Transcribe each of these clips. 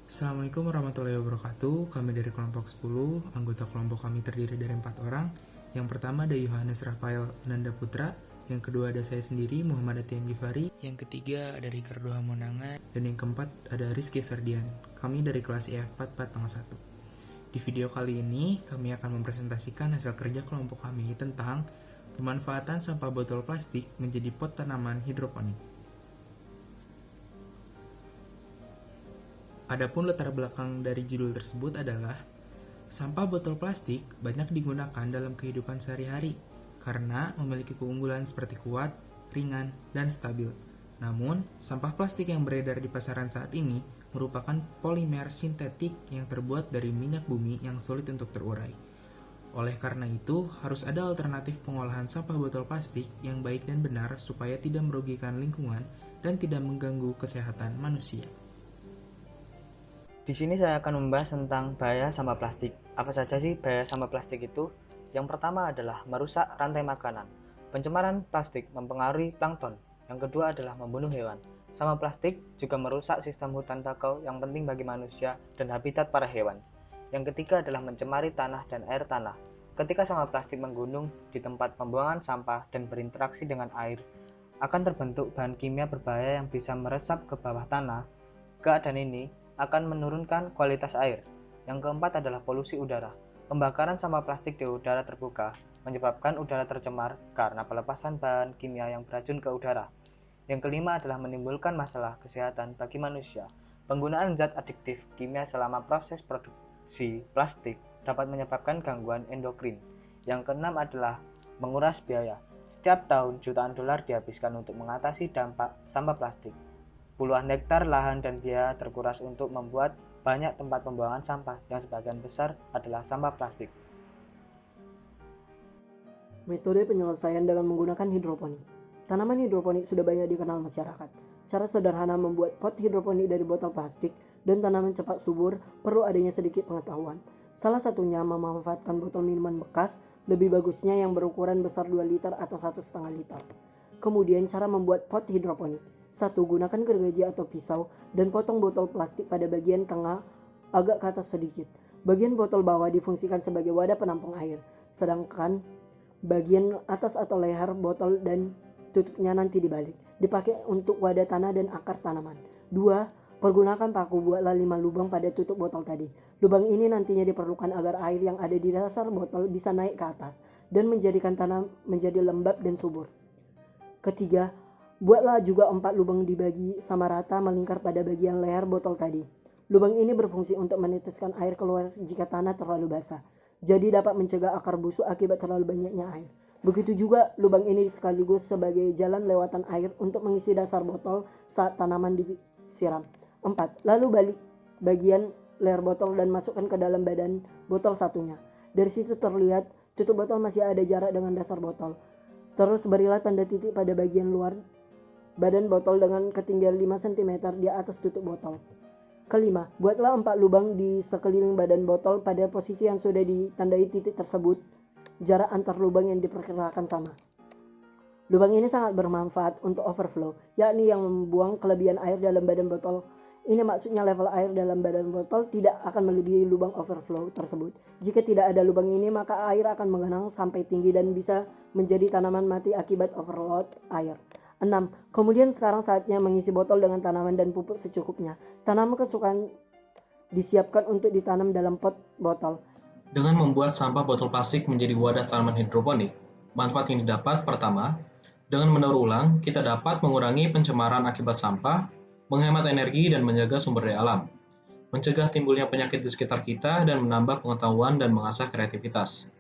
Assalamualaikum warahmatullahi wabarakatuh. Kami dari kelompok 10, anggota kelompok kami terdiri dari 4 orang. Yang pertama ada Yohanes Rafael Nanda Putra, yang kedua ada saya sendiri Muhammad Atian Gifari, yang ketiga ada Ricardo Hamonangan, dan yang keempat ada Rizky Ferdian. Kami dari kelas E4 Tengah 1. Di video kali ini kami akan mempresentasikan hasil kerja kelompok kami tentang pemanfaatan sampah botol plastik menjadi pot tanaman hidroponik. Adapun latar belakang dari judul tersebut adalah sampah botol plastik banyak digunakan dalam kehidupan sehari-hari karena memiliki keunggulan seperti kuat, ringan, dan stabil. Namun, sampah plastik yang beredar di pasaran saat ini merupakan polimer sintetik yang terbuat dari minyak bumi yang sulit untuk terurai. Oleh karena itu, harus ada alternatif pengolahan sampah botol plastik yang baik dan benar supaya tidak merugikan lingkungan dan tidak mengganggu kesehatan manusia. Di sini saya akan membahas tentang bahaya sampah plastik. Apa saja sih bahaya sampah plastik itu? Yang pertama adalah merusak rantai makanan. Pencemaran plastik mempengaruhi plankton. Yang kedua adalah membunuh hewan. Sampah plastik juga merusak sistem hutan bakau yang penting bagi manusia dan habitat para hewan. Yang ketiga adalah mencemari tanah dan air tanah. Ketika sampah plastik menggunung di tempat pembuangan sampah dan berinteraksi dengan air, akan terbentuk bahan kimia berbahaya yang bisa meresap ke bawah tanah. Keadaan ini akan menurunkan kualitas air. Yang keempat adalah polusi udara. Pembakaran sampah plastik di udara terbuka menyebabkan udara tercemar karena pelepasan bahan kimia yang beracun ke udara. Yang kelima adalah menimbulkan masalah kesehatan bagi manusia. Penggunaan zat adiktif kimia selama proses produksi plastik dapat menyebabkan gangguan endokrin. Yang keenam adalah menguras biaya. Setiap tahun jutaan dolar dihabiskan untuk mengatasi dampak sampah plastik. Puluhan hektar lahan dan biaya terkuras untuk membuat banyak tempat pembuangan sampah yang sebagian besar adalah sampah plastik. Metode penyelesaian dengan menggunakan hidroponik. Tanaman hidroponik sudah banyak dikenal masyarakat. Cara sederhana membuat pot hidroponik dari botol plastik dan tanaman cepat subur perlu adanya sedikit pengetahuan. Salah satunya memanfaatkan botol minuman bekas, lebih bagusnya yang berukuran besar 2 liter atau 1,5 liter. Kemudian cara membuat pot hidroponik. 1. Gunakan gergaji atau pisau dan potong botol plastik pada bagian tengah agak ke atas sedikit. Bagian botol bawah difungsikan sebagai wadah penampung air, sedangkan bagian atas atau leher botol dan tutupnya nanti dibalik, dipakai untuk wadah tanah dan akar tanaman. 2. Pergunakan paku, buatlah 5 lubang pada tutup botol tadi. Lubang ini nantinya diperlukan agar air yang ada di dasar botol bisa naik ke atas dan menjadikan tanah menjadi lembab dan subur. Ketiga, buatlah juga 4 lubang dibagi sama rata melingkar pada bagian leher botol tadi. Lubang ini berfungsi untuk meneteskan air keluar jika tanah terlalu basah. Jadi dapat mencegah akar busuk akibat terlalu banyaknya air. Begitu juga lubang ini sekaligus sebagai jalan lewatan air untuk mengisi dasar botol saat tanaman disiram. 4. Lalu balik bagian leher botol dan masukkan ke dalam badan botol satunya. Dari situ terlihat tutup botol masih ada jarak dengan dasar botol. Terus berilah tanda titik pada bagian luar badan botol dengan ketinggian 5 cm di atas tutup botol. Kelima, buatlah 4 lubang di sekeliling badan botol pada posisi yang sudah ditandai titik tersebut. Jarak antar lubang yang diperkirakan sama. Lubang ini sangat bermanfaat untuk overflow, yakni yang membuang kelebihan air dalam badan botol. Ini maksudnya level air dalam badan botol tidak akan melebihi lubang overflow tersebut. Jika tidak ada lubang ini, maka air akan menggenang sampai tinggi dan bisa menjadi tanaman mati akibat overload air. 6. Kemudian sekarang saatnya mengisi botol dengan tanaman dan pupuk secukupnya. Tanaman kesukaan disiapkan untuk ditanam dalam pot botol. Dengan membuat sampah botol plastik menjadi wadah tanaman hidroponik, manfaat yang didapat pertama, dengan mendaur ulang, kita dapat mengurangi pencemaran akibat sampah, menghemat energi dan menjaga sumber daya alam, mencegah timbulnya penyakit di sekitar kita dan menambah pengetahuan dan mengasah kreativitas.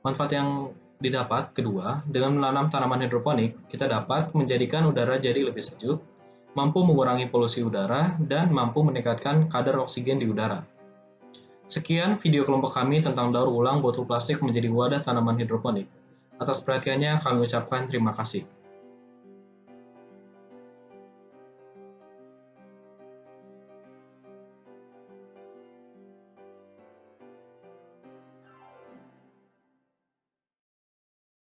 Manfaat yang didapat kedua, dengan menanam tanaman hidroponik, kita dapat menjadikan udara jadi lebih sejuk, mampu mengurangi polusi udara, dan mampu meningkatkan kadar oksigen di udara. Sekian video kelompok kami tentang daur ulang botol plastik menjadi wadah tanaman hidroponik. Atas perhatiannya kami ucapkan terima kasih.